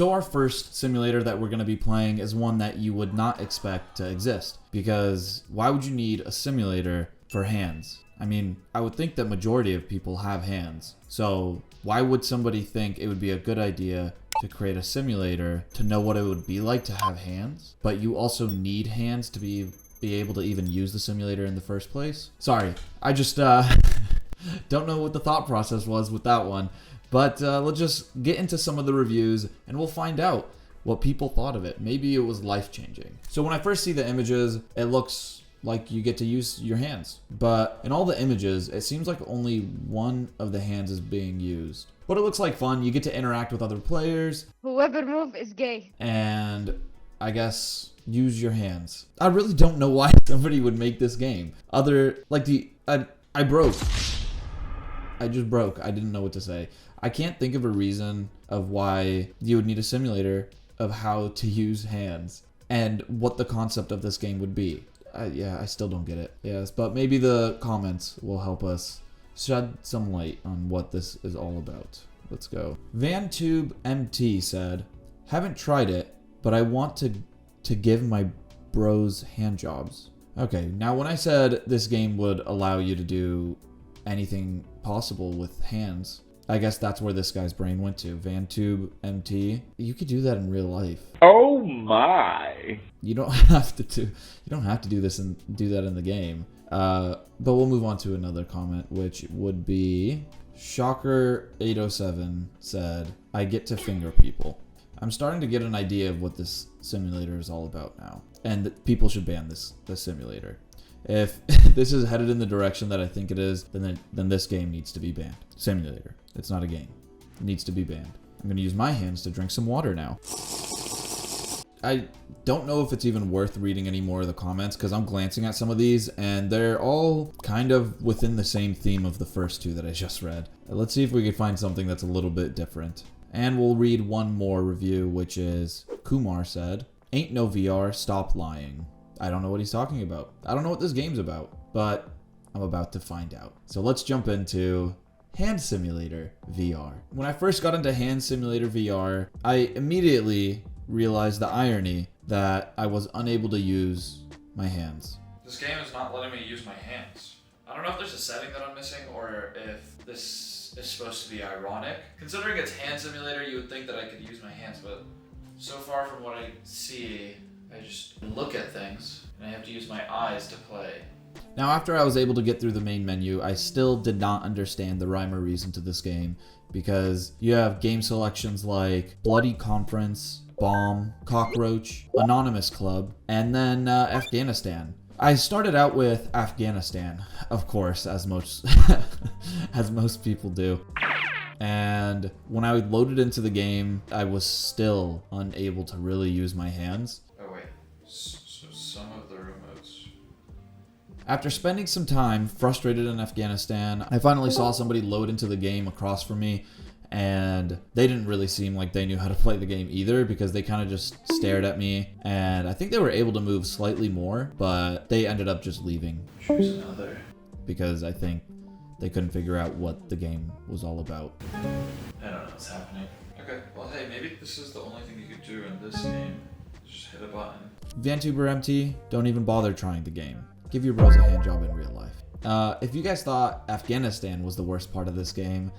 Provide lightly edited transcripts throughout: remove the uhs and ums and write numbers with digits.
So our first simulator that we're going to be playing is one that you would not expect to exist, because why would you need a simulator for hands? I mean, I would think that majority of people have hands. So why would somebody think it would be a good idea to create a simulator to know what it would be like to have hands, but you also need hands to be able to even use the simulator in the first place? Sorry, I just don't know what the thought process was with that one. But let's just get into some of the reviews and we'll find out what people thought of it. Maybe it was life-changing. So when I first see the images, it looks like you get to use your hands. But in all the images, it seems like only one of the hands is being used. But it looks like fun. You get to interact with other players. Whoever move is gay. And I guess use your hands. I really don't know why somebody would make this game. I broke. I just broke. I didn't know what to say. I can't think of a reason of why you would need a simulator of how to use hands and what the concept of this game would be. Yeah, I still don't get it. Yes, but maybe the comments will help us shed some light on what this is all about. Let's go. VanTube MT said, haven't tried it, but I want to give my bros hand jobs. Okay, now when I said this game would allow you to do anything possible with hands, I guess that's where this guy's brain went to. VanTube MT. You could do that in real life. Oh my! You don't have to do this and do that in the game. But we'll move on to another comment, which would be Shocker807 said, I get to finger people. I'm starting to get an idea of what this simulator is all about now, and that people should ban this simulator. If this is headed in the direction that I think it is, then this game needs to be banned. Simulator. It's not a game. It needs to be banned. I'm going to use my hands to drink some water now. I don't know if it's even worth reading any more of the comments because I'm glancing at some of these and they're all kind of within the same theme of the first two that I just read. Let's see if we can find something that's a little bit different. And we'll read one more review, which is Kumar said, ain't no VR, stop lying. I don't know what he's talking about. I don't know what this game's about, but I'm about to find out. So let's jump into Hand Simulator VR. When I first got into Hand Simulator VR, I immediately realized the irony that I was unable to use my hands. This game is not letting me use my hands. I don't know if there's a setting that I'm missing or if this is supposed to be ironic. Considering it's Hand Simulator, you would think that I could use my hands, but so far from what I see, I just look at things and I have to use my eyes to play. Now, after I was able to get through the main menu, I still did not understand the rhyme or reason to this game because you have game selections like Bloody Conference, Bomb, Cockroach, Anonymous Club, and then Afghanistan. I started out with Afghanistan, of course, as most as most people do. And when I loaded into the game, I was still unable to really use my hands. Oh wait, so some of the remotes. After spending some time frustrated in Afghanistan, I finally saw somebody load into the game across from me, and they didn't really seem like they knew how to play the game either because they kind of just stared at me, and I think they were able to move slightly more, but they ended up just leaving. Choose another. Because I think they couldn't figure out what the game was all about. I don't know what's happening. Okay, well hey, maybe this is the only thing you could do in this game. Just hit a button. VanTuber MT, don't even bother trying the game. Give your bros a hand job in real life. If you guys thought Afghanistan was the worst part of this game,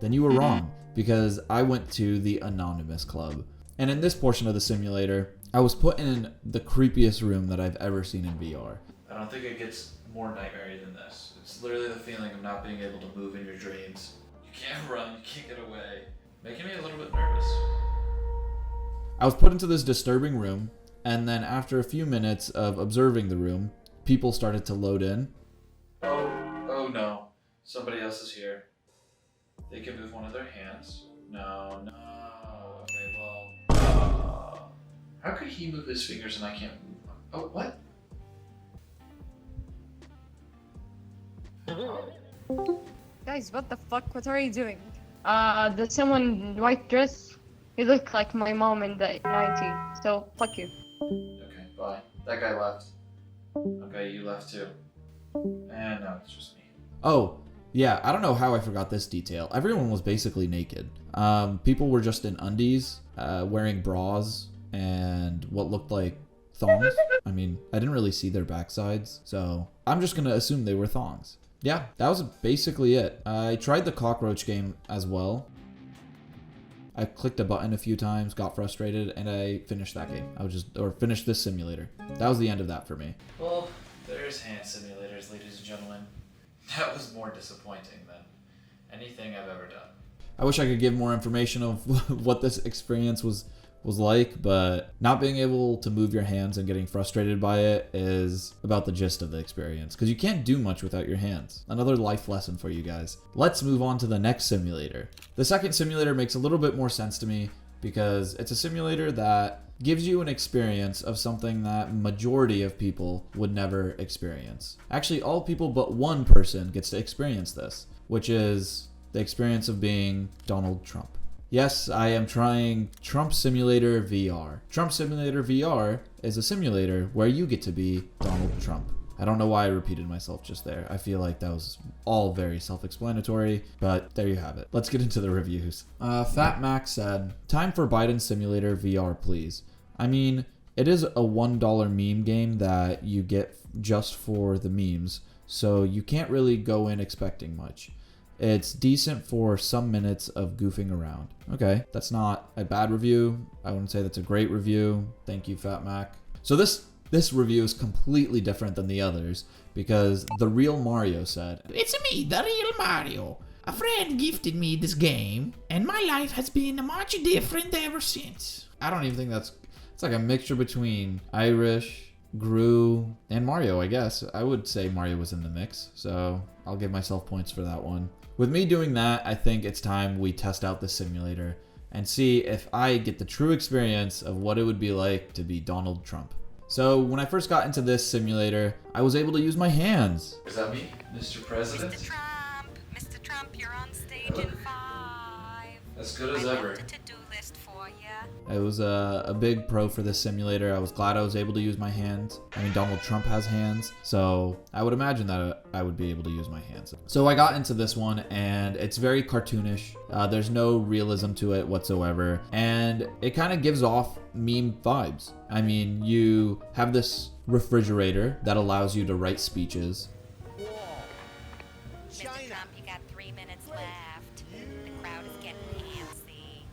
then you were wrong, because I went to the Anonymous Club. And in this portion of the simulator, I was put in the creepiest room that I've ever seen in VR. I don't think it gets more nightmare than this. It's literally the feeling of not being able to move in your dreams. You can't run, you can't get away. Making me a little bit nervous. I was put into this disturbing room, and then after a few minutes of observing the room, people started to load in. Oh no. Somebody else is here. They can move one of their hands. No. Okay, well. How could he move his fingers and I can't move them? Oh, what? Guys, what the fuck? What are you doing? There's someone in white dress. You look like my mom in the 90s, so fuck you. Okay, bye. That guy left. Okay, you left too. And now it's just me. Oh, Yeah, I don't know how I forgot this detail. Everyone was basically naked. People were just in undies, wearing bras, and what looked like thongs. I mean, I didn't really see their backsides, so I'm just gonna assume they were thongs. Yeah, that was basically it. I tried the cockroach game as well. I clicked a button a few times, got frustrated, and I finished that game. Finished this simulator. That was the end of that for me. Well, there's hand simulators, ladies and gentlemen. That was more disappointing than anything I've ever done. I wish I could give more information of what this experience was like, but not being able to move your hands and getting frustrated by it is about the gist of the experience, because you can't do much without your hands. Another life lesson for you guys. Let's move on to the next simulator. The second simulator makes a little bit more sense to me because it's a simulator that gives you an experience of something that majority of people would never experience. Actually, all people but one person gets to experience this, which is the experience of being Donald Trump. Yes, I am trying Trump Simulator VR. Trump Simulator VR is a simulator where you get to be Donald Trump. I don't know why I repeated myself just there. I feel like that was all very self-explanatory, but there you have it. Let's get into the reviews. Fat Max said, "Time for Biden Simulator VR, please." I mean, it is a $1 meme game that you get just for the memes, so you can't really go in expecting much. It's decent for some minutes of goofing around. Okay, that's not a bad review. I wouldn't say that's a great review. Thank you, Fat Mac. So this review is completely different than the others because the real Mario said, "It's me, the real Mario. A friend gifted me this game, and my life has been much different ever since." I don't even think it's like a mixture between Irish, Gru, and Mario, I guess. I would say Mario was in the mix, so I'll give myself points for that one. With me doing that, I think it's time we test out the simulator and see if I get the true experience of what it would be like to be Donald Trump. So when I first got into this simulator, I was able to use my hands. Is that me, Mr. President? Mr. Trump, you're on stage in 5. As good as ever. The to-do list for you. I was a big pro for this simulator. I was glad I was able to use my hands. I mean, Donald Trump has hands, so I would imagine that I would be able to use my hands. So I got into this one, and it's very cartoonish. There's no realism to it whatsoever, and it kind of gives off meme vibes. I mean, you have this refrigerator that allows you to write speeches. Mr. Trump, you got 3 minutes left. The crowd is getting antsy.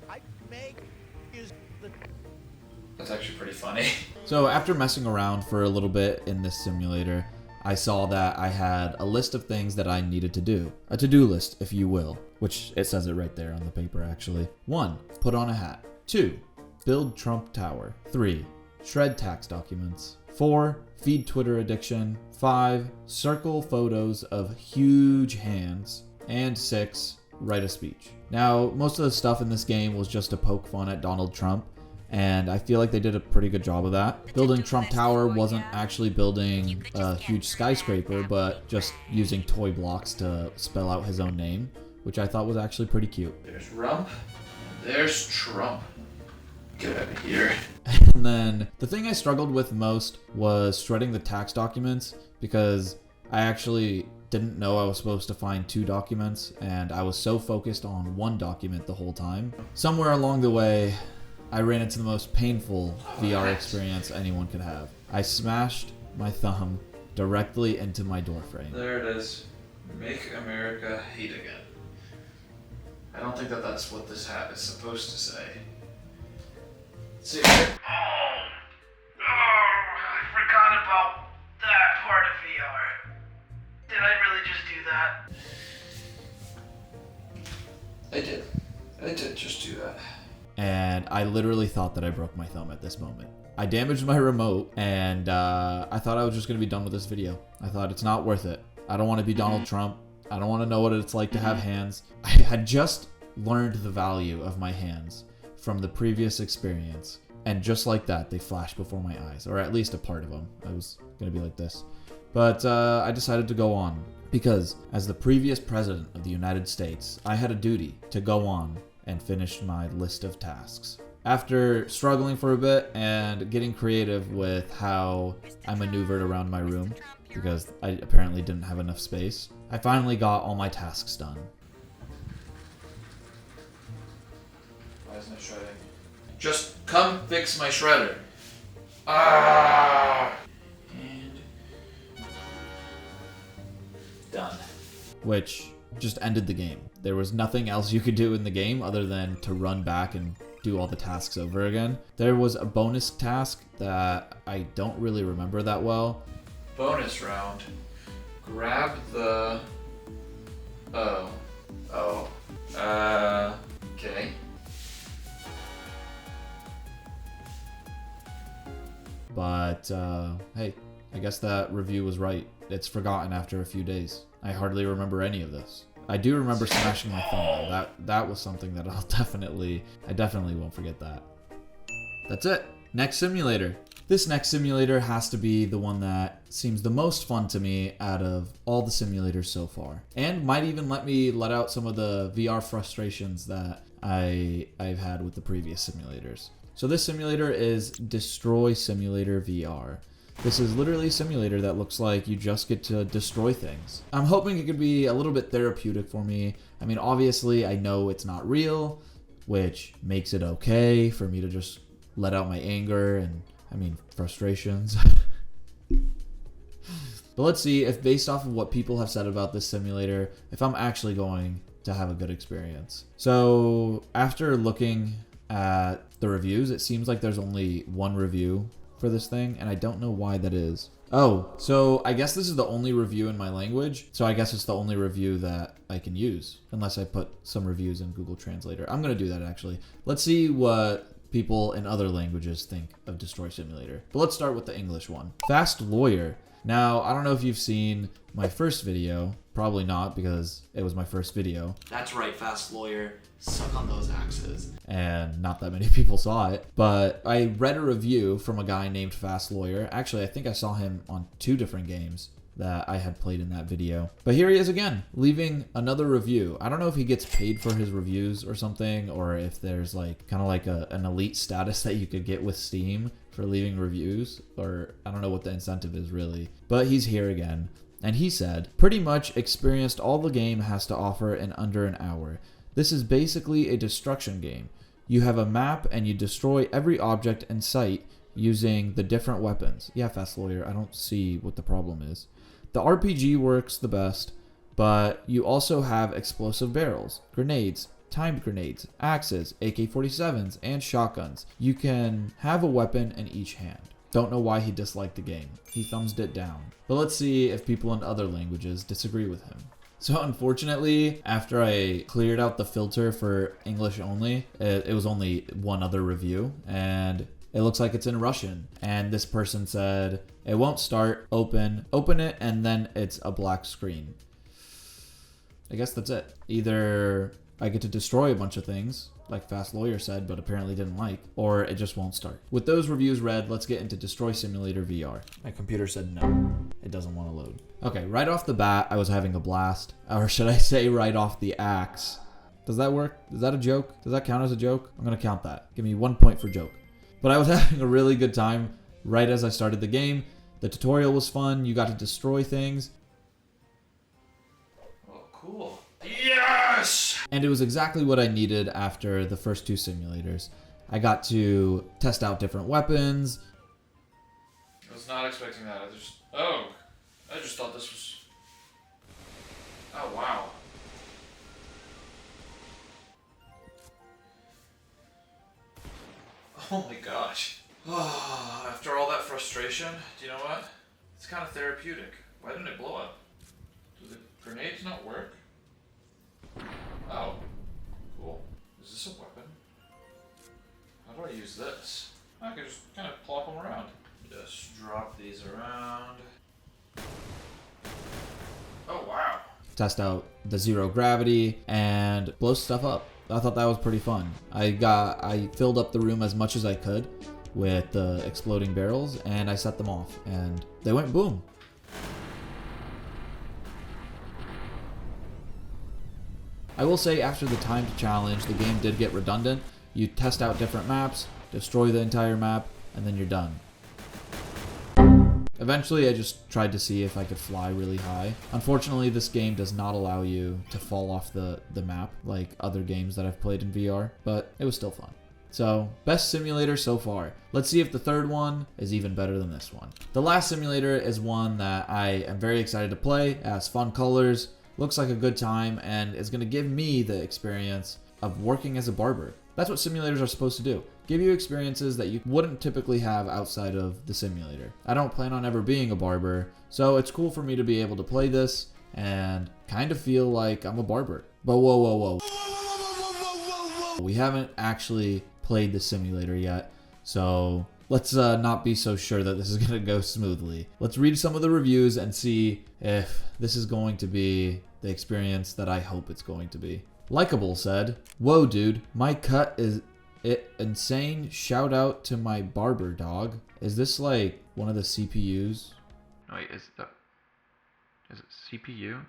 That's actually pretty funny. So after messing around for a little bit in this simulator, I saw that I had a list of things that I needed to do. A to-do list, if you will, which it says it right there on the paper actually. 1. Put on a hat. 2. Build Trump Tower. 3. Shred tax documents. 4. Feed Twitter addiction. 5. Circle photos of huge hands. And 6. Write a speech. Now, most of the stuff in this game was just to poke fun at Donald Trump, and I feel like they did a pretty good job of that. Building Trump Tower wasn't actually building a huge skyscraper, but just using toy blocks to spell out his own name, which I thought was actually pretty cute. There's Rump, and there's Trump. Get out of here. And then the thing I struggled with most was shredding the tax documents, because I actually didn't know I was supposed to find 2 documents, and I was so focused on 1 document the whole time. Somewhere along the way, I ran into the most painful VR experience anyone could have. I smashed my thumb directly into my door frame. There it is. Make America hate again. I don't think that that's what this hat is supposed to say. See. Oh, I forgot about that part of VR. Did I really just do that? I did just do that. And I literally thought that I broke my thumb at this moment. I damaged my remote, and I thought I was just going to be done with this video. I thought it's not worth it. I don't want to be Donald Trump. I don't want to know what it's like to have hands. I had just learned the value of my hands from the previous experience, and just like that, they flashed before my eyes, or at least a part of them. I was going to be like this. But I decided to go on, because as the previous president of the United States, I had a duty to go on and finish my list of tasks. After struggling for a bit and getting creative with how I maneuvered around my room, because I apparently didn't have enough space. I finally got all my tasks done. Why isn't it shredding? Just come fix my shredder. Ah! And done. Which just ended the game. There was nothing else you could do in the game other than to run back and do all the tasks over again. There was a bonus task that I don't really remember that well. Bonus round. Grab the... Okay. But, hey, I guess that review was right. It's forgotten after a few days. I hardly remember any of this. I do remember smashing my phone though. That was something that I definitely won't forget that. That's it. Next simulator. This next simulator has to be the one that seems the most fun to me out of all the simulators so far. And might even let me let out some of the VR frustrations that I've had with the previous simulators. So this simulator is Destroy Simulator VR. This is literally a simulator that looks like you just get to destroy things. I'm hoping it could be a little bit therapeutic for me. I mean, obviously, I know it's not real, which makes it okay for me to just let out my anger and, I mean, frustrations. But let's see if, based off of what people have said about this simulator, if I'm actually going to have a good experience. So, after looking at the reviews, it seems like there's only one review for this thing, and I don't know why that is. Oh, so I guess this is the only review in my language, so I guess it's the only review that I can use, unless I put some reviews in Google Translator. I'm gonna do that actually. Let's see what people in other languages think of Destroy Simulator. But let's start with the English one. Fast Lawyer. Now, I don't know if you've seen my first video. Probably not, because it was my first video. That's right, Fast Lawyer. Suck on those axes. And not that many people saw it. But I read a review from a guy named Fast Lawyer. Actually, I think I saw him on 2 different games that I had played in that video. But here he is again, leaving another review. I don't know if he gets paid for his reviews or something, or if there's like kind of like an elite status that you could get with Steam for leaving reviews, or I don't know what the incentive is really. But he's here again. And he said, pretty much experienced all the game has to offer in under an hour. This is basically a destruction game. You have a map and you destroy every object in sight using the different weapons. Yeah, Fast Lawyer, I don't see what the problem is. The RPG works the best, but you also have explosive barrels, grenades, timed grenades, axes, AK-47s, and shotguns. You can have a weapon in each hand. Don't know why he disliked the game. He thumbs it down. But let's see if people in other languages disagree with him. So unfortunately, after I cleared out the filter for English only, it was only one other review, and it looks like it's in Russian. And this person said, it won't start, open it, and then it's a black screen. I guess that's it. Either I get to destroy a bunch of things, like Fast Lawyer said, but apparently didn't like, or it just won't start. With those reviews read, let's get into Destroy Simulator VR. My computer said no. It doesn't want to load. Okay, right off the bat, I was having a blast. Or should I say right off the axe? Does that work? Is that a joke? Does that count as a joke? I'm going to count that. Give me 1 point for joke. But I was having a really good time right as I started the game. The tutorial was fun. You got to destroy things. Oh, cool. Yes! And it was exactly what I needed after the first 2 simulators. I got to test out different weapons. I was not expecting that. I just thought this was... Oh, wow. Oh my gosh. Oh, after all that frustration, do you know what? It's kind of therapeutic. Why didn't it blow up? Do the grenades not work? Oh. Cool. Is this a weapon? How do I use this? I can just kind of plop them around. Just drop these around. Oh, wow. Test out the zero gravity and blow stuff up. I thought that was pretty fun. I filled up the room as much as I could with the exploding barrels, and I set them off, and they went boom. I will say, after the timed challenge, the game did get redundant. You test out different maps, destroy the entire map, and then you're done. Eventually, I just tried to see if I could fly really high. Unfortunately, this game does not allow you to fall off the map like other games that I've played in VR, but it was still fun. So, best simulator so far. Let's see if the third one is even better than this one. The last simulator is one that I am very excited to play. It has fun colors, looks like a good time, and is going to give me the experience of working as a barber. That's what simulators are supposed to do. Give you experiences that you wouldn't typically have outside of the simulator. I don't plan on ever being a barber, so it's cool for me to be able to play this and kind of feel like I'm a barber. But whoa, whoa, whoa. We haven't actually played the simulator yet, so let's not be so sure that this is going to go smoothly. Let's read some of the reviews and see if this is going to be the experience that I hope it's going to be. Likeable said, "Whoa dude, my cut is insane. Shout out to my barber dog." Is this like one of the CPUs? Oh, wait, is it CPU?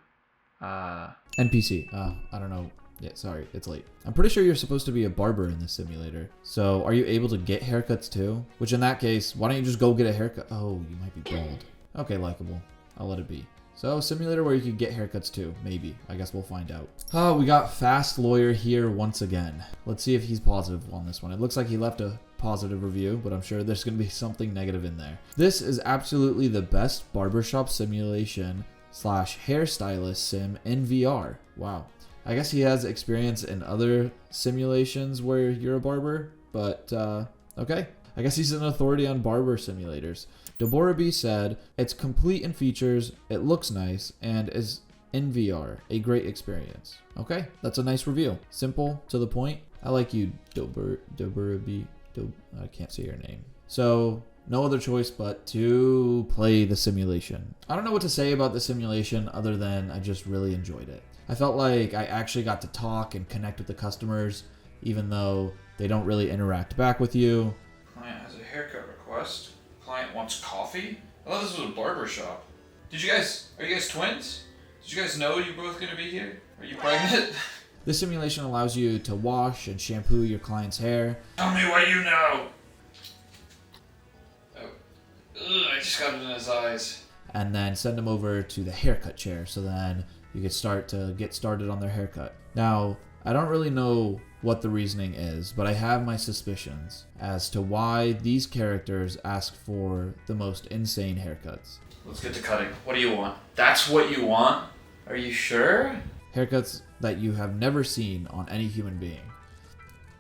NPC. I don't know. Yeah, sorry, it's late. I'm pretty sure you're supposed to be a barber in this simulator. So are you able to get haircuts too? Which in that case, why don't you just go get a haircut? Oh, you might be bald. Okay, Likeable. I'll let it be. So, simulator where you can get haircuts too. Maybe. I guess we'll find out. Oh, we got Fast Lawyer here once again. Let's see if he's positive on this one. It looks like he left a positive review, but I'm sure there's going to be something negative in there. "This is absolutely the best barbershop simulation / hairstylist sim in VR." Wow. I guess he has experience in other simulations where you're a barber, but okay. I guess he's an authority on barber simulators. Deborah B said, "It's complete in features, it looks nice, and is in VR. A great experience." Okay, that's a nice review. Simple, to the point. I like you, Deborah B. I can't say your name. So, no other choice but to play the simulation. I don't know what to say about the simulation other than I just really enjoyed it. I felt like I actually got to talk and connect with the customers, even though they don't really interact back with you. Client has a haircut request. Client wants coffee? I thought this was a barber shop. Are you guys twins? Did you guys know you're both gonna be here? Are you pregnant? This simulation allows you to wash and shampoo your client's hair. Tell me what you know! Oh. Ugh, I just got it in his eyes. And then send them over to the haircut chair, so then you get started on their haircut. Now, I don't really know what the reasoning is, but I have my suspicions as to why these characters ask for the most insane haircuts. Let's get to cutting. What do you want? That's what you want? Are you sure? Haircuts that you have never seen on any human being.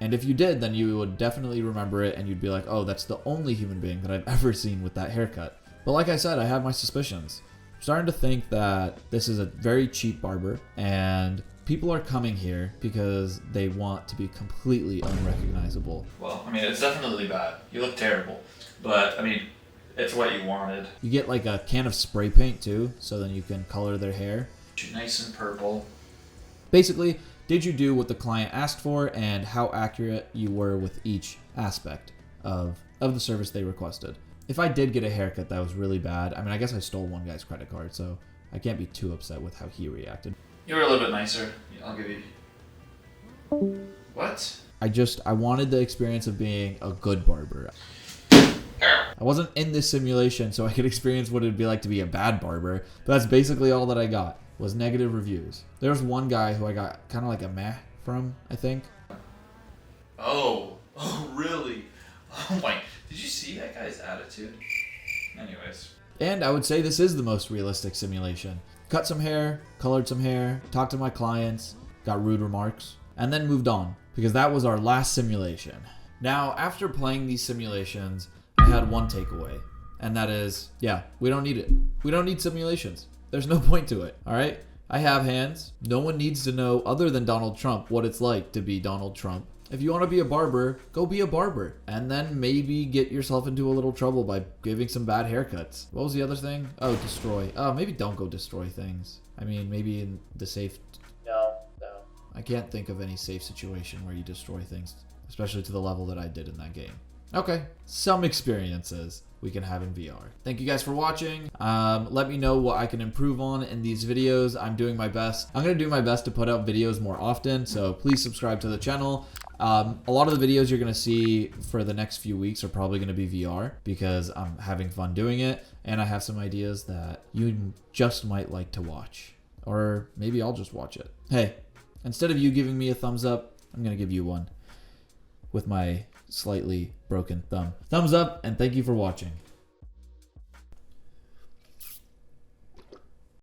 And if you did, then you would definitely remember it and you'd be like, oh, that's the only human being that I've ever seen with that haircut. But like I said, I have my suspicions. I'm starting to think that this is a very cheap barber and people are coming here because they want to be completely unrecognizable. Well, I mean, it's definitely bad. You look terrible. But, I mean, it's what you wanted. You get like a can of spray paint too, so then you can color their hair. Nice and purple. Basically, did you do what the client asked for and how accurate you were with each aspect of the service they requested? If I did get a haircut that was really bad, I mean, I guess I stole one guy's credit card, so I can't be too upset with how he reacted. You were a little bit nicer. I'll give you... What? I wanted the experience of being a good barber. I wasn't in this simulation, so I could experience what it'd be like to be a bad barber, but that's basically all that I got, was negative reviews. There was one guy who I got kind of like a meh from, I think. Oh, really? Oh my, did you see that guy's attitude? Anyways. And I would say this is the most realistic simulation. Cut some hair, colored some hair, talked to my clients, got rude remarks, and then moved on, because that was our last simulation. Now, after playing these simulations, I had one takeaway, and that is, yeah, we don't need it. We don't need simulations. There's no point to it, alright? I have hands. No one needs to know, other than Donald Trump, what it's like to be Donald Trump. If you want to be a barber, go be a barber. And then maybe get yourself into a little trouble by giving some bad haircuts. What was the other thing? Oh, destroy. Oh, maybe don't go destroy things. I mean, maybe in the safe... No. I can't think of any safe situation where you destroy things, especially to the level that I did in that game. Okay, some experiences we can have in VR. Thank you guys for watching. Let me know what I can improve on in these videos. I'm doing my best. I'm going to do my best to put out videos more often, so please subscribe to the channel. A lot of the videos you're going to see for the next few weeks are probably going to be VR because I'm having fun doing it, and I have some ideas that you just might like to watch. Or maybe I'll just watch it. Hey, instead of you giving me a thumbs up, I'm going to give you one with my slightly broken thumb. Thumbs up, and thank you for watching.